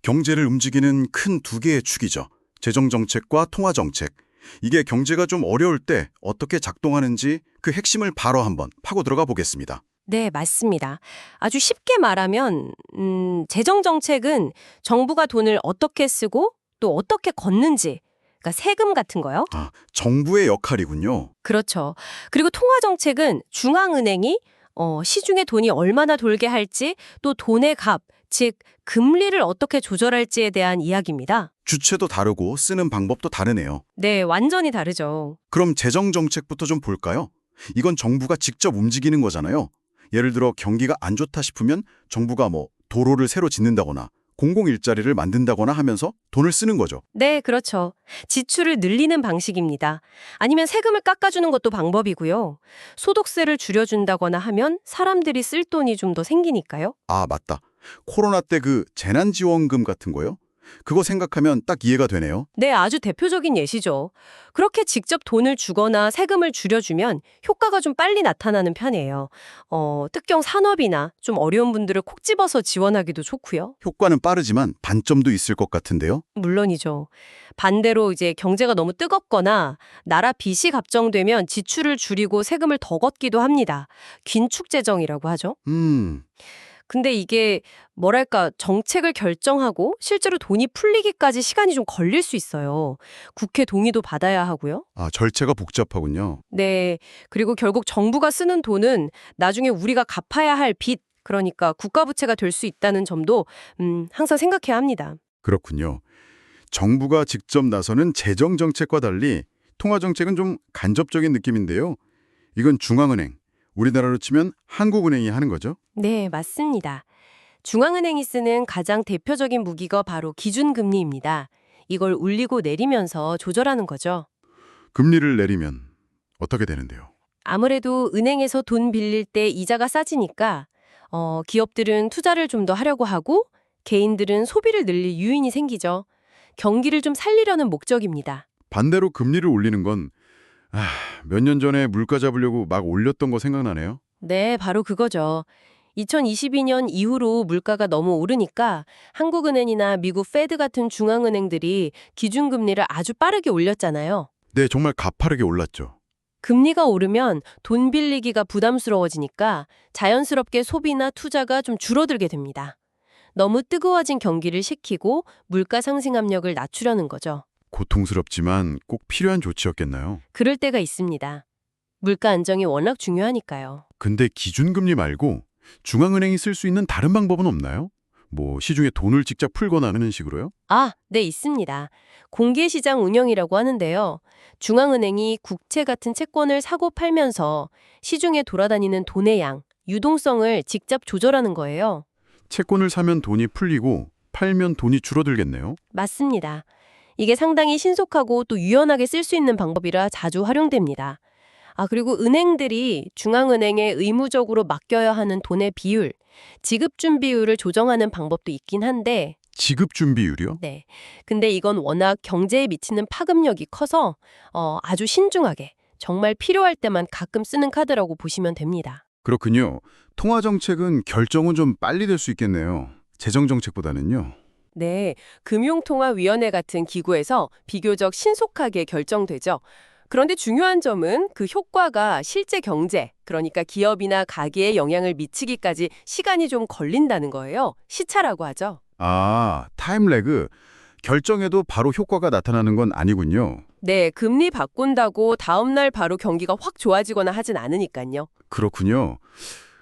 경제를 움직이는 큰 두 개의 축이죠. 재정정책과 통화정책. 이게 경제가 좀 어려울 때 어떻게 작동하는지 그 핵심을 바로 한번 파고 들어가 보겠습니다. 네, 맞습니다. 아주 쉽게 말하면 재정 정책은 정부가 돈을 어떻게 쓰고 또 어떻게 걷는지, 그러니까 세금 같은 거요. 아, 정부의 역할이군요. 그렇죠. 그리고 통화 정책은 중앙은행이 시중에 돈이 얼마나 돌게 할지 또 돈의 값, 즉 금리를 어떻게 조절할지에 대한 이야기입니다. 주체도 다르고 쓰는 방법도 다르네요. 네, 완전히 다르죠. 그럼 재정정책부터 좀 볼까요? 이건 정부가 직접 움직이는 거잖아요. 예를 들어 경기가 안 좋다 싶으면 정부가 도로를 새로 짓는다거나 공공일자리를 만든다거나 하면서 돈을 쓰는 거죠. 네, 그렇죠. 지출을 늘리는 방식입니다. 아니면 세금을 깎아주는 것도 방법이고요. 소득세를 줄여준다거나 하면 사람들이 쓸 돈이 좀 더 생기니까요. 아, 맞다. 코로나 때 그 재난지원금 같은 거요? 그거 생각하면 딱 이해가 되네요. 네, 아주 대표적인 예시죠. 그렇게 직접 돈을 주거나 세금을 줄여주면 효과가 좀 빨리 나타나는 편이에요. 특정 산업이나 좀 어려운 분들을 콕 집어서 지원하기도 좋고요. 효과는 빠르지만 반점도 있을 것 같은데요. 물론이죠. 반대로 이제 경제가 너무 뜨겁거나 나라 빚이 갑정되면 지출을 줄이고 세금을 더 걷기도 합니다. 긴축재정이라고 하죠. 근데 이게 뭐랄까 정책을 결정하고 실제로 돈이 풀리기까지 시간이 좀 걸릴 수 있어요. 국회 동의도 받아야 하고요. 아, 절차가 복잡하군요. 네. 그리고 결국 정부가 쓰는 돈은 나중에 우리가 갚아야 할 빚, 그러니까 국가 부채가 될 수 있다는 점도 항상 생각해야 합니다. 그렇군요. 정부가 직접 나서는 재정정책과 달리 통화정책은 좀 간접적인 느낌인데요. 이건 중앙은행, 우리나라로 치면 한국은행이 하는 거죠. 네, 맞습니다. 중앙은행이 쓰는 가장 대표적인 무기가 바로 기준금리입니다. 이걸 올리고 내리면서 조절하는 거죠. 금리를 내리면 어떻게 되는데요? 아무래도 은행에서 돈 빌릴 때 이자가 싸지니까 기업들은 투자를 좀 더 하려고 하고 개인들은 소비를 늘릴 유인이 생기죠. 경기를 좀 살리려는 목적입니다. 반대로 금리를 올리는 건 몇 년 전에 물가 잡으려고 막 올렸던 거 생각나네요. 네, 바로 그거죠. 2022년 이후로 물가가 너무 오르니까 한국은행이나 미국 페드 같은 중앙은행들이 기준금리를 아주 빠르게 올렸잖아요. 네, 정말 가파르게 올랐죠. 금리가 오르면 돈 빌리기가 부담스러워지니까 자연스럽게 소비나 투자가 좀 줄어들게 됩니다. 너무 뜨거워진 경기를 식히고 물가 상승 압력을 낮추려는 거죠. 고통스럽지만 꼭 필요한 조치였겠나요? 그럴 때가 있습니다. 물가 안정이 워낙 중요하니까요. 근데 기준금리 말고 중앙은행이 쓸 수 있는 다른 방법은 없나요? 시중에 돈을 직접 풀거나 하는 식으로요? 아, 네, 있습니다. 공개시장 운영이라고 하는데요. 중앙은행이 국채 같은 채권을 사고 팔면서 시중에 돌아다니는 돈의 양, 유동성을 직접 조절하는 거예요. 채권을 사면 돈이 풀리고 팔면 돈이 줄어들겠네요. 맞습니다. 이게 상당히 신속하고 또 유연하게 쓸 수 있는 방법이라 자주 활용됩니다. 그리고 은행들이 중앙은행에 의무적으로 맡겨야 하는 돈의 비율, 지급준비율을 조정하는 방법도 있긴 한데, 지급 준비율이요? 네. 근데 이건 워낙 경제에 미치는 파급력이 커서 아주 신중하게, 정말 필요할 때만 가끔 쓰는 카드라고 보시면 됩니다. 그렇군요. 통화정책은 결정은 좀 빨리 될 수 있겠네요. 재정정책보다는요. 네, 금융통화위원회 같은 기구에서 비교적 신속하게 결정되죠. 그런데 중요한 점은 그 효과가 실제 경제, 그러니까 기업이나 가게에 영향을 미치기까지 시간이 좀 걸린다는 거예요. 시차라고 하죠. 아, 타임래그. 결정에도 바로 효과가 나타나는 건 아니군요. 네, 금리 바꾼다고 다음날 바로 경기가 확 좋아지거나 하진 않으니까요. 그렇군요.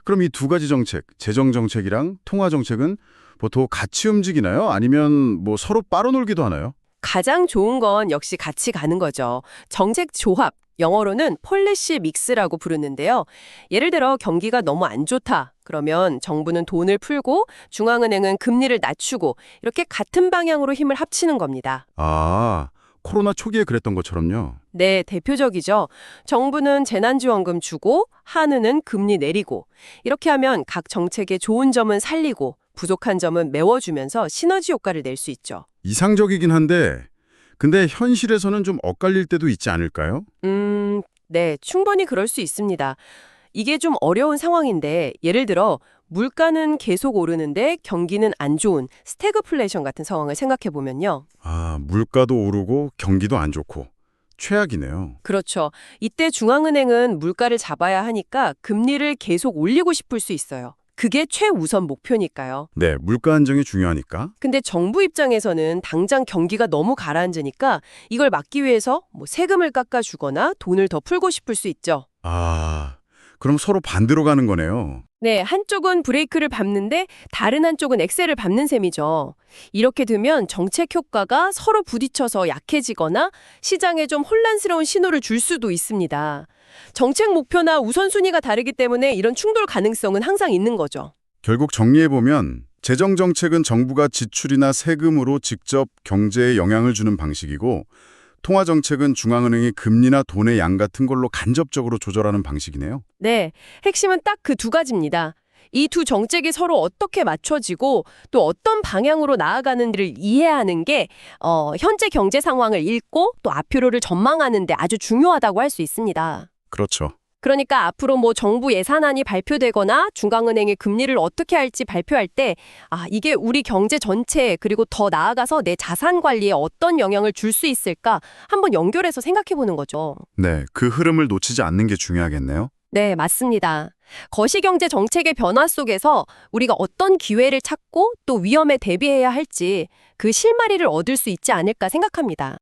그럼 이 두 가지 정책, 재정정책이랑 통화정책은 보통 같이 움직이나요? 아니면 서로 빨아놀기도 하나요? 가장 좋은 건 역시 같이 가는 거죠. 정책 조합, 영어로는 폴리시 믹스라고 부르는데요. 예를 들어 경기가 너무 안 좋다. 그러면 정부는 돈을 풀고 중앙은행은 금리를 낮추고 이렇게 같은 방향으로 힘을 합치는 겁니다. 아, 코로나 초기에 그랬던 것처럼요. 네, 대표적이죠. 정부는 재난지원금 주고 한은은 금리 내리고 이렇게 하면 각 정책의 좋은 점은 살리고 부족한 점은 메워주면서 시너지 효과를 낼 수 있죠. 이상적이긴 한데 근데 현실에서는 좀 엇갈릴 때도 있지 않을까요? 네, 충분히 그럴 수 있습니다. 이게 좀 어려운 상황인데 예를 들어 물가는 계속 오르는데 경기는 안 좋은 스태그플레이션 같은 상황을 생각해 보면요. 아, 물가도 오르고 경기도 안 좋고 최악이네요. 그렇죠. 이때 중앙은행은 물가를 잡아야 하니까 금리를 계속 올리고 싶을 수 있어요. 그게 최우선 목표니까요. 네, 물가 안정이 중요하니까. 근데 정부 입장에서는 당장 경기가 너무 가라앉으니까 이걸 막기 위해서 세금을 깎아주거나 돈을 더 풀고 싶을 수 있죠. 아, 그럼 서로 반대로 가는 거네요. 네, 한쪽은 브레이크를 밟는데 다른 한쪽은 엑셀을 밟는 셈이죠. 이렇게 되면 정책 효과가 서로 부딪혀서 약해지거나 시장에 좀 혼란스러운 신호를 줄 수도 있습니다. 정책 목표나 우선순위가 다르기 때문에 이런 충돌 가능성은 항상 있는 거죠. 결국 정리해보면 재정 정책은 정부가 지출이나 세금으로 직접 경제에 영향을 주는 방식이고 통화 정책은 중앙은행이 금리나 돈의 양 같은 걸로 간접적으로 조절하는 방식이네요. 네, 핵심은 딱 그 두 가지입니다. 이 두 정책이 서로 어떻게 맞춰지고 또 어떤 방향으로 나아가는지를 이해하는 게 현재 경제 상황을 읽고 또 앞으로를 전망하는 데 아주 중요하다고 할 수 있습니다. 그렇죠. 그러니까 앞으로 정부 예산안이 발표되거나 중앙은행이 금리를 어떻게 할지 발표할 때 이게 우리 경제 전체 그리고 더 나아가서 내 자산 관리에 어떤 영향을 줄 수 있을까 한번 연결해서 생각해 보는 거죠. 네, 그 흐름을 놓치지 않는 게 중요하겠네요. 네, 맞습니다. 거시경제 정책의 변화 속에서 우리가 어떤 기회를 찾고 또 위험에 대비해야 할지 그 실마리를 얻을 수 있지 않을까 생각합니다.